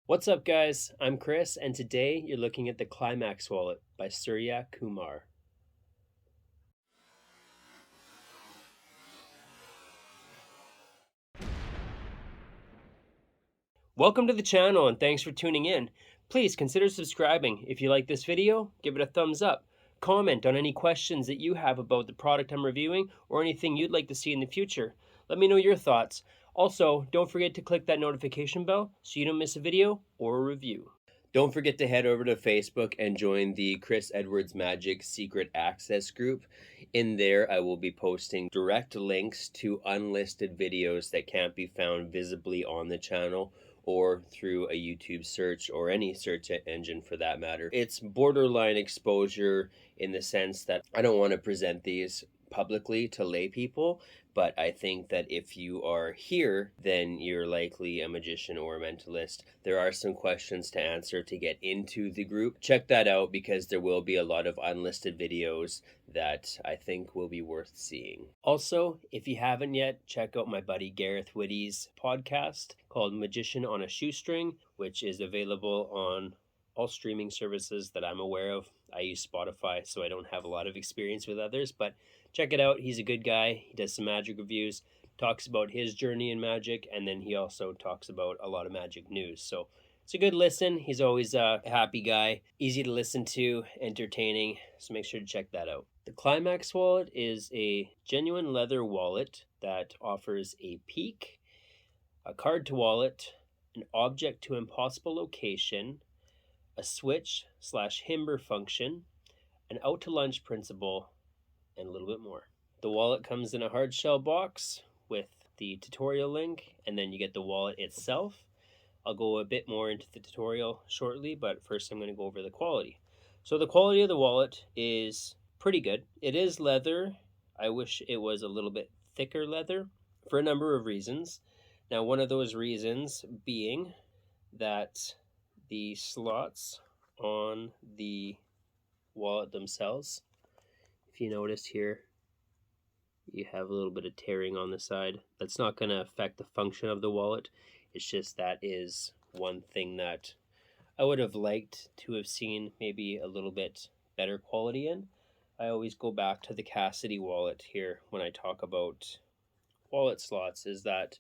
What's up, guys? I'm Chris, and today you're looking at the Climax Wallet by Surya Kumar. Welcome to the channel, and thanks for tuning in. Please consider subscribing. If you like this video, give it a thumbs up. Comment on any questions that you have about the product I'm reviewing or anything you'd like to see in the future. Let me know your thoughts. Also, don't forget to click that notification bell so you don't miss a video or a review. Don't forget to head over to Facebook and join the Chris Edwards Magic Secret Access group. In there, I will be posting direct links to unlisted videos that can't be found visibly on the channel or through a YouTube search or any search engine for that matter. It's borderline exposure in the sense that I don't want to present these publicly to lay people, but I think that if you are here, then you're likely a magician or a mentalist. There are some questions to answer to get into the group. Check that out because there will be a lot of unlisted videos that I think will be worth seeing. Also, if you haven't yet, check out my buddy Gareth Whitty's podcast called Magician on a Shoestring, which is available on all streaming services that I'm aware of. I use Spotify, so I don't have a lot of experience with others, but check it out. He's a good guy. He does some magic reviews, talks about his journey in magic, and then he also talks about a lot of magic news. So it's a good listen. He's always a happy guy, easy to listen to, entertaining, so make sure to check that out. The Climax Wallet is a genuine leather wallet that offers a peak, a card to wallet, an object to impossible location, a switch/himber function, an out to lunch principle, and a little bit more. The wallet comes in a hard shell box with the tutorial link, and then you get the wallet itself. I'll go a bit more into the tutorial shortly, but first I'm going to go over the quality. So the quality of the wallet is pretty good. It is leather. I wish it was a little bit thicker leather for a number of reasons. Now, one of those reasons being that the slots on the wallet themselves, if you notice here, you have a little bit of tearing on the side. That's not going to affect the function of the wallet. It's just that is one thing that I would have liked to have seen maybe a little bit better quality in. I always go back to the Cassidy wallet here when I talk about wallet slots, is that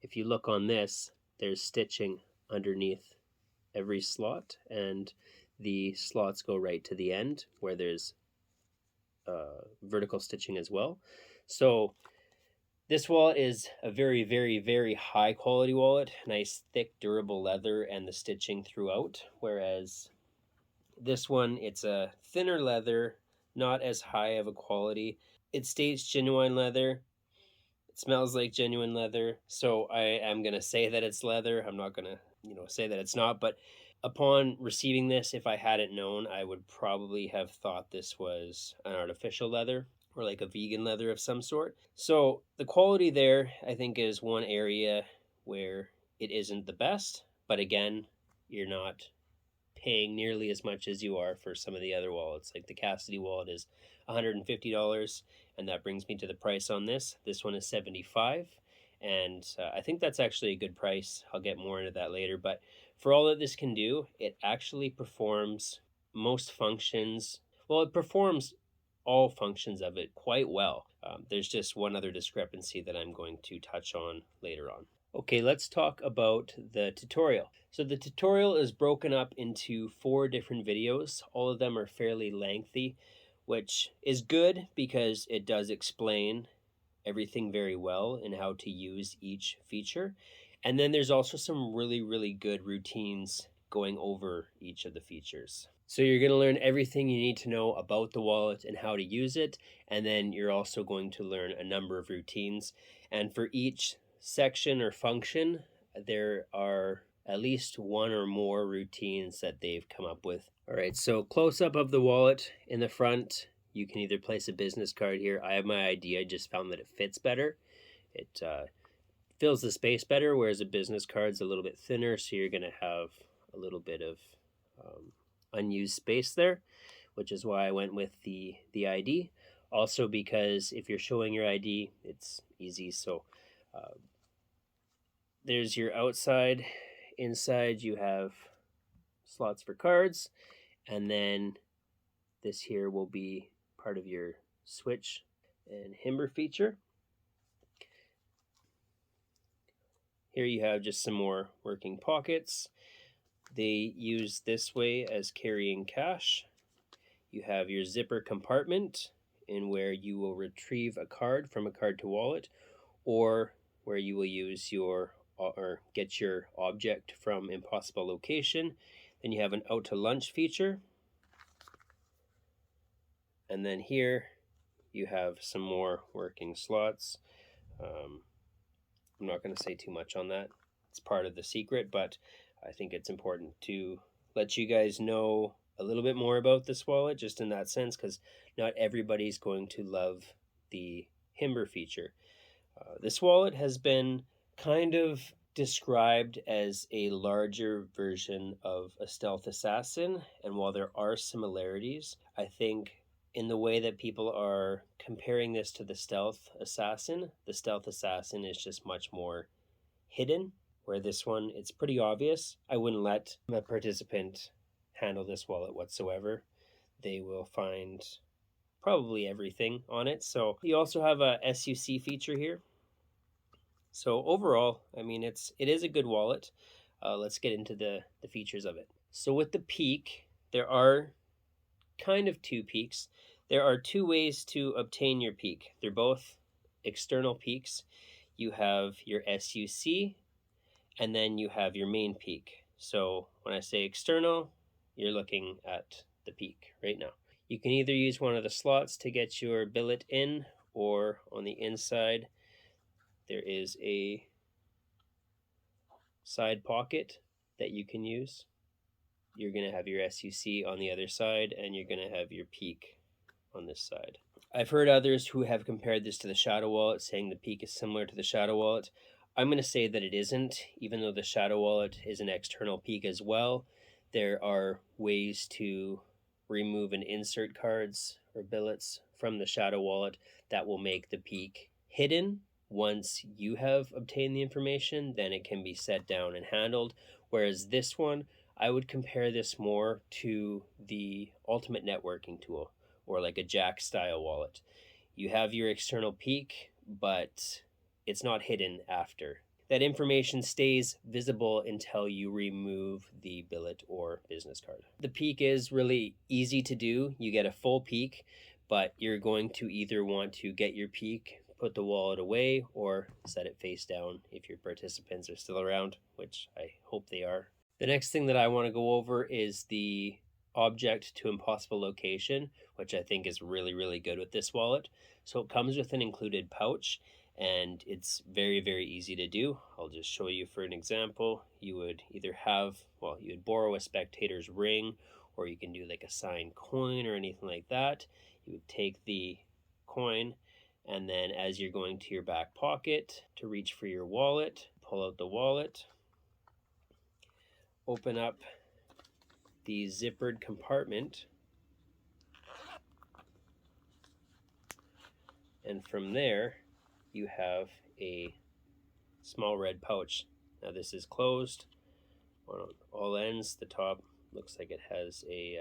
if you look on this, there's stitching underneath every slot, and the slots go right to the end where there's vertical stitching as well. So this wallet is a very, very, very high quality wallet. Nice, thick, durable leather and the stitching throughout. Whereas this one, it's a thinner leather, not as high of a quality. It states genuine leather. It smells like genuine leather. So I am going to say that it's leather. I'm not going to, say that it's not. But upon receiving this, if I hadn't known, I would probably have thought this was an artificial leather or like a vegan leather of some sort. So the quality there, I think, is one area where it isn't the best. But again, you're not paying nearly as much as you are for some of the other wallets. Like the Cassidy wallet is $150, and that brings me to the price on this. This one is $75, and I think that's actually a good price. I'll get more into that later, but for all that this can do, it actually performs most functions. Well, it performs all functions of it quite well. There's just one other discrepancy that I'm going to touch on later on. Okay, let's talk about the tutorial. So the tutorial is broken up into 4 different videos. All of them are fairly lengthy, which is good because it does explain everything very well and how to use each feature. And then there's also some really, really good routines going over each of the features. So you're going to learn everything you need to know about the wallet and how to use it. And then you're also going to learn a number of routines. And for each section or function, there are at least one or more routines that they've come up with. All right, so close up of the wallet in the front, you can either place a business card here. I have my ID. I just found that it fits better. It fills the space better, whereas a business card's a little bit thinner, so you're going to have a little bit of unused space there, which is why I went with the ID. Also because if you're showing your ID, it's easy. So there's your outside inside you have slots for cards, and then this here will be part of your switch and himber feature. Here you have just some more working pockets. They use this way as carrying cash. You have your zipper compartment, in where you will retrieve a card from a card to wallet, or where you will use your or get your object from impossible location. Then you have an out to lunch feature. And then here you have some more working slots. I'm not going to say too much on that. It's part of the secret, but I think it's important to let you guys know a little bit more about this wallet, just in that sense, because not everybody's going to love the himber feature. This wallet has been kind of described as a larger version of a stealth assassin, and while there are similarities, I think in the way that people are comparing this to the stealth assassin is just much more hidden, where this one, it's pretty obvious. I wouldn't let a participant handle this wallet whatsoever. They will find probably everything on it. So you also have a S.U.C feature here. So overall, I mean, it is a good wallet. Let's get into the features of it. So with the peak, there are kind of two peaks. There are two ways to obtain your peak. They're both external peaks. You have your S.U.C, and then you have your main peak. So when I say external, you're looking at the peak right now. You can either use one of the slots to get your billet in, or on the inside, there is a side pocket that you can use. You're going to have your S.U.C on the other side, and you're going to have your peak on this side. I've heard others who have compared this to the Shadow Wallet, saying the peak is similar to the Shadow Wallet. I'm going to say that it isn't, even though the Shadow Wallet is an external peak as well. There are ways to remove and insert cards or billets from the Shadow Wallet that will make the peak hidden. Once you have obtained the information, then it can be set down and handled. Whereas this one, I would compare this more to the ultimate networking tool, or like a Jack style wallet. You have your external peak, but it's not hidden after. That information stays visible until you remove the billet or business card. The peak is really easy to do. You get a full peak, but you're going to either want to get your peak, put the wallet away, or set it face down if your participants are still around, which I hope they are. The next thing that I want to go over is the object to impossible location, which I think is really, really good with this wallet. So it comes with an included pouch, and it's very, very easy to do. I'll just show you for an example. You would either have, well, you would borrow a spectator's ring, or you can do like a signed coin or anything like that. You would take the coin, and then as you're going to your back pocket to reach for your wallet, pull out the wallet, open up the zippered compartment, and from there you have a small red pouch. Now this is closed on all ends. The top looks like it has a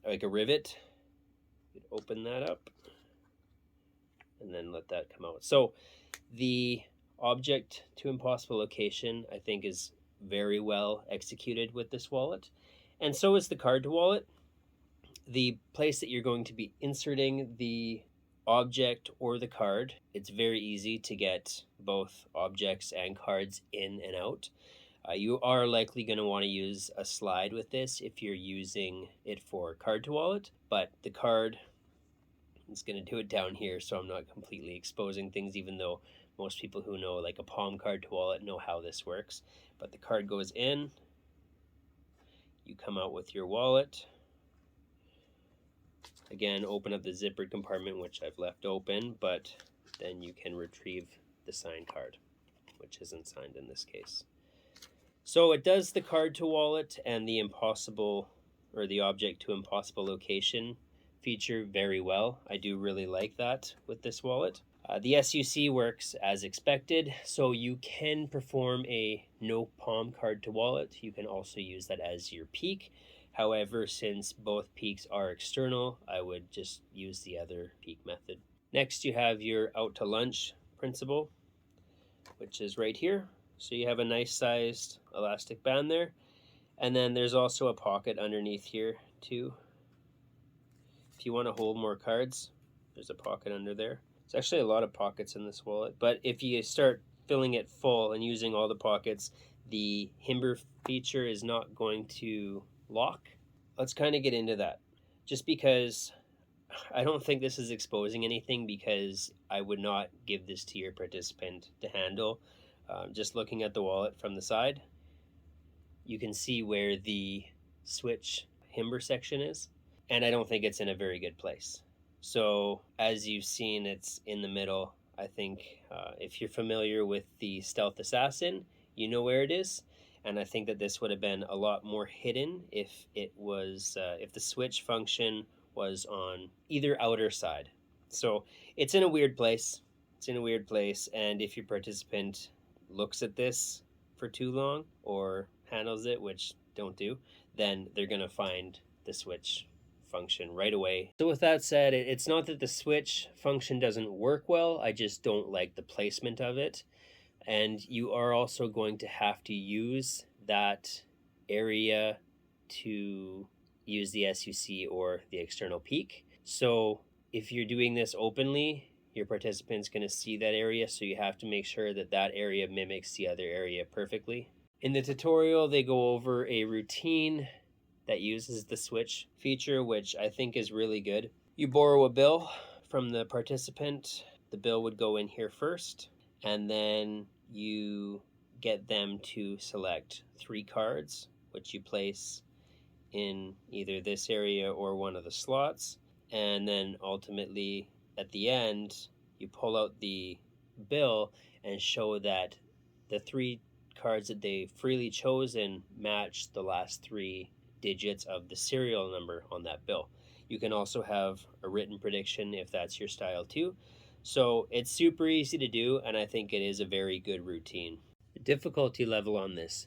like a rivet. You'd open that up and then let that come out. So the object to impossible location, I think, is very well executed with this wallet, and so is the card to wallet. The place that you're going to be inserting the object or the card, it's very easy to get both objects and cards in and out. You are likely going to want to use a slide with this if you're using it for card to wallet, but the card is going to do it down here, so I'm not completely exposing things, even though most people who know like a palm card to wallet know how this works. But the card goes in, you come out with your wallet. Again, open up the zippered compartment, which I've left open, but then you can retrieve the signed card, which isn't signed in this case. So it does the card to wallet and the impossible, or the object to impossible location feature very well. I do really like that with this wallet. The S.U.C works as expected, so you can perform a no palm card to wallet. You can also use that as your peak. However, since both peaks are external, I would just use the other peak method. Next, you have your out to lunch principle, which is right here. So you have a nice sized elastic band there. And then there's also a pocket underneath here too. If you want to hold more cards, there's a pocket under there. There's actually a lot of pockets in this wallet, but if you start filling it full and using all the pockets, the Himber feature is not going to lock. Let's kind of get into that. Just because I don't think this is exposing anything, because I would not give this to your participant to handle. Just looking at the wallet from the side, you can see where the switch Himber section is, and I don't think it's in a very good place. So as you've seen, it's in the middle. I think if you're familiar with the Stealth Assassin, you know where it is. And I think that this would have been a lot more hidden if it was if the switch function was on either outer side. So it's in a weird place. It's in a weird place, and if your participant looks at this for too long or handles it, which don't do, then they're going to find the switch function right away. So with that said, it's not that the switch function doesn't work well, I just don't like the placement of it. And you are also going to have to use that area to use the S.U.C or the external peak. So if you're doing this openly, your participant's going to see that area, so you have to make sure that that area mimics the other area perfectly. In the tutorial, they go over a routine that uses the switch feature, which I think is really good. You borrow a bill from the participant. The bill would go in here first, and then you get them to select 3 cards, which you place in either this area or one of the slots. And then ultimately at the end, you pull out the bill and show that the 3 cards that they freely chosen match the last 3 digits of the serial number on that bill. You can also have a written prediction if that's your style too. So it's super easy to do, and I think it is a very good routine. The difficulty level on this,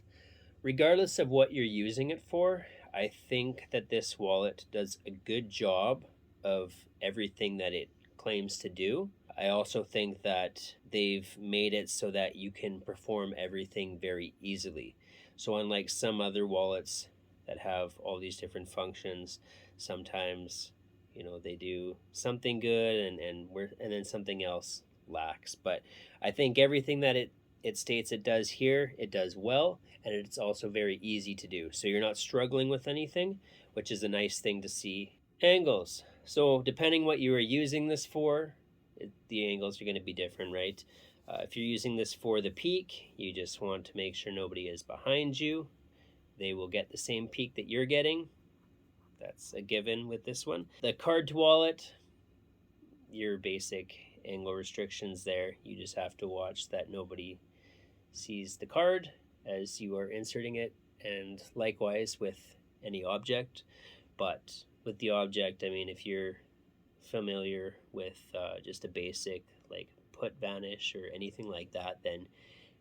regardless of what you're using it for, I think that this wallet does a good job of everything that it claims to do. I also think that they've made it so that you can perform everything very easily. So unlike some other wallets that have all these different functions, sometimes they do something good and then something else lacks. But I think everything that it states it does here, it does well, and it's also very easy to do. So you're not struggling with anything, which is a nice thing to see. Angles. So depending what you are using this for, the angles are going to be different, right? If you're using this for the peak, you just want to make sure nobody is behind you. They will get the same peak that you're getting. That's a given with this one. The card to wallet, your basic angle restrictions there. You just have to watch that nobody sees the card as you are inserting it, and likewise with any object. But with the object, I mean, if you're familiar with just a basic like put vanish or anything like that, then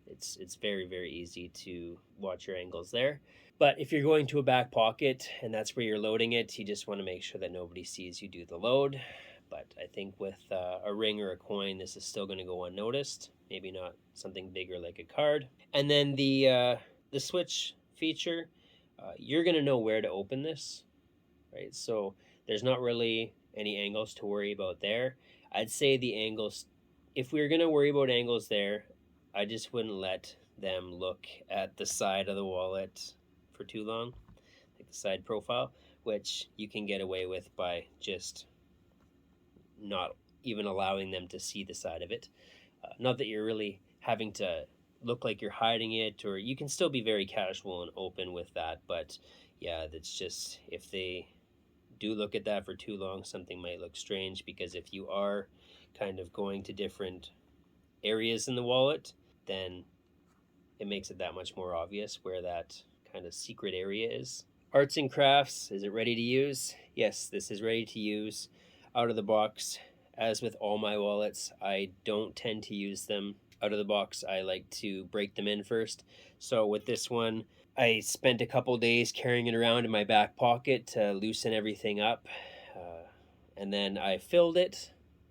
it's very, very easy to watch your angles there. But if you're going to a back pocket and that's where you're loading it, you just want to make sure that nobody sees you do the load. But I think with a ring or a coin, this is still going to go unnoticed. Maybe not something bigger like a card. And then the switch feature, you're going to know where to open this, right? So there's not really any angles to worry about there. I'd say the angles, if we were going to worry about angles there, I just wouldn't let them look at the side of the wallet for too long, like the side profile, which you can get away with by just not even allowing them to see the side of it. Not that you're really having to look like you're hiding it, or you can still be very casual and open with that, but yeah, that's just, if they do look at that for too long, something might look strange, because if you are kind of going to different areas in the wallet, then it makes it that much more obvious where that kind of secret area is. Arts and crafts, is it ready to use? Yes, this is ready to use out of the box As with all my wallets, I don't tend to use them out of the box. I like to break them in first. So with this one, I spent a couple days carrying it around in my back pocket to loosen everything up. And then I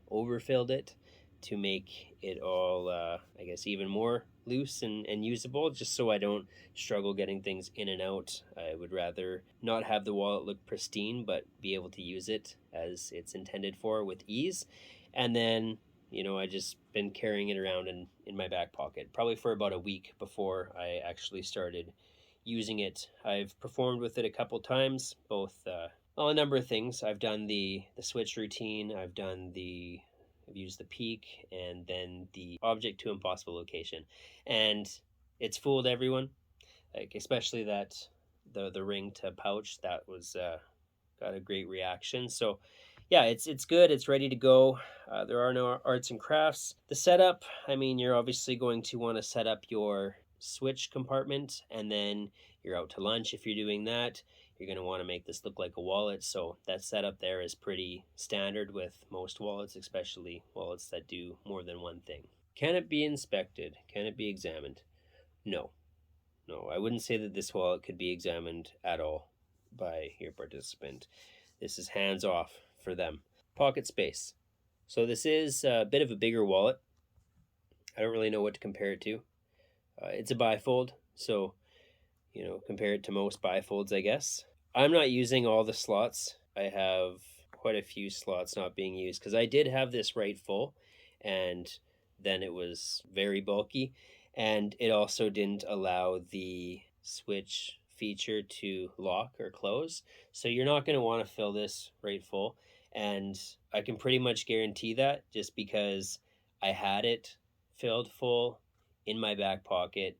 overfilled it to make it all, I guess, even more loose and usable, just so I don't struggle getting things in and out. I would rather not have the wallet look pristine, but be able to use it as it's intended for with ease. And then, I just been carrying it around in my back pocket, probably for about a week before I actually started using it. I've performed with it a couple times, both a number of things. I've done the switch routine. I've used the peak and then the object to impossible location, and it's fooled everyone. Like especially that the ring to pouch, that was got a great reaction. So yeah, it's good. It's ready to go. There are no arts and crafts. The setup, I mean, you're obviously going to want to set up your switch compartment, and then you're out to lunch. If you're doing that, you're going to want to make this look like a wallet. So that setup there is pretty standard with most wallets, especially wallets that do more than one thing. Can it be inspected? Can it be examined? No. No, I wouldn't say that this wallet could be examined at all by your participant. This is hands off for them. Pocket space. So this is a bit of a bigger wallet. I don't really know what to compare it to. It's a bifold, so compare it to most bifolds, I guess. I'm not using all the slots. I have quite a few slots not being used because I did have this right full, and then it was very bulky, and it also didn't allow the switch feature to lock or close. So you're not going to want to fill this right full, and I can pretty much guarantee that just because I had it filled full in my back pocket,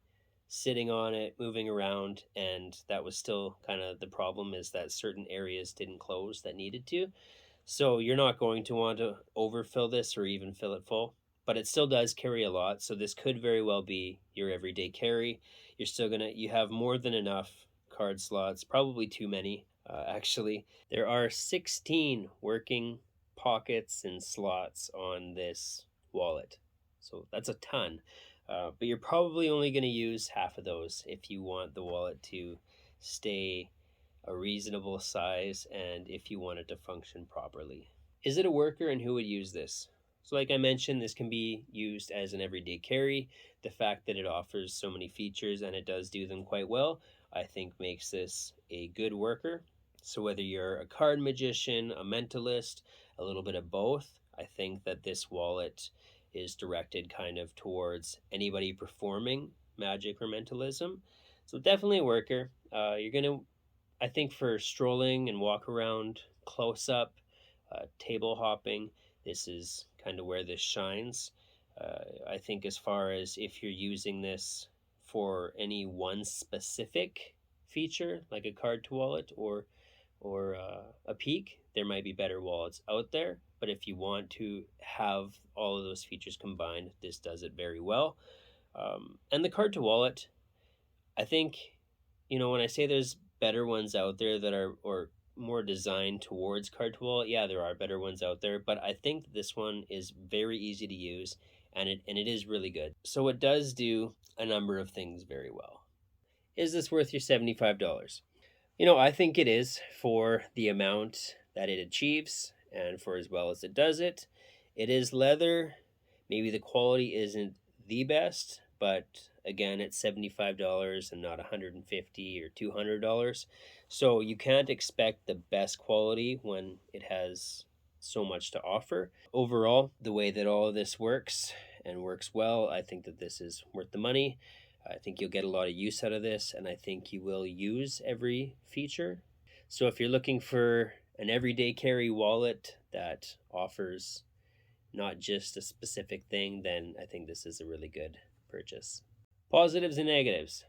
sitting on it, moving around, and that was still kind of the problem, is that certain areas didn't close that needed to. So you're not going to want to overfill this or even fill it full, but it still does carry a lot. So this could very well be your everyday carry. You have more than enough card slots, probably too many, actually. There are 16 working pockets and slots on this wallet. So that's a ton. But you're probably only going to use half of those if you want the wallet to stay a reasonable size and if you want it to function properly. Is it a worker, and who would use this? So like I mentioned, this can be used as an everyday carry. The fact that it offers so many features and it does do them quite well, I think makes this a good worker. So whether you're a card magician, a mentalist, a little bit of both, I think that this wallet is directed kind of towards anybody performing magic or mentalism. So definitely a worker. I think for strolling and walk around, close up, table hopping, this is kind of where this shines. I think as far as if you're using this for any one specific feature, like a card to wallet or a peak, there might be better wallets out there. But if you want to have all of those features combined, this does it very well. And the card to wallet, I think, when I say there's better ones out there that are or more designed towards card to wallet, yeah, there are better ones out there, but I think this one is very easy to use, and it is really good. So it does do a number of things very well. Is this worth your $75? I think it is for the amount that it achieves and for as well as it does it. It is leather. Maybe the quality isn't the best, but again, it's $75 and not $150 or $200. So you can't expect the best quality when it has so much to offer. Overall, the way that all of this works and works well, I think that this is worth the money. I think you'll get a lot of use out of this, and I think you will use every feature. So if you're looking for an everyday carry wallet that offers not just a specific thing, then I think this is a really good purchase. Positives and negatives.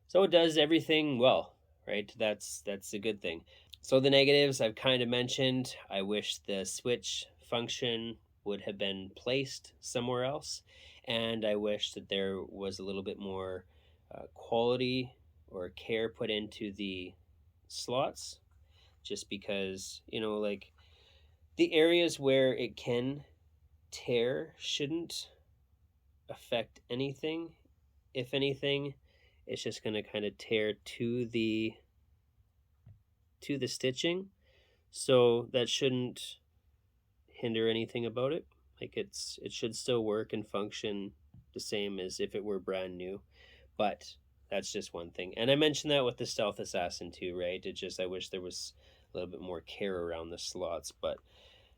So it does everything well, right? That's a good thing. So the negatives I've kind of mentioned. I wish the switch function would have been placed somewhere else, and I wish that there was a little bit more quality or care put into the slots, just because like The areas where it can tear shouldn't affect anything. If anything, it's just going to kind of tear to the stitching. So that shouldn't hinder anything about it. Like it should still work and function the same as if it were brand new. But that's just one thing. And I mentioned that with the Stealth Assassin too, right? I wish there was a little bit more care around the slots. But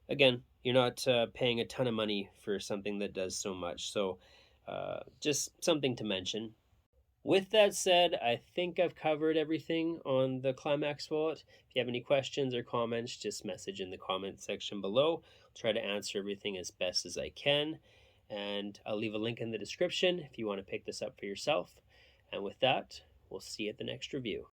again, you're not paying a ton of money for something that does so much. So just something to mention. With that said, I think I've covered everything on the Climax Wallet. If you have any questions or comments, just message in the comment section below. I'll try to answer everything as best as I can. And I'll leave a link in the description if you want to pick this up for yourself. And with that, we'll see you at the next review.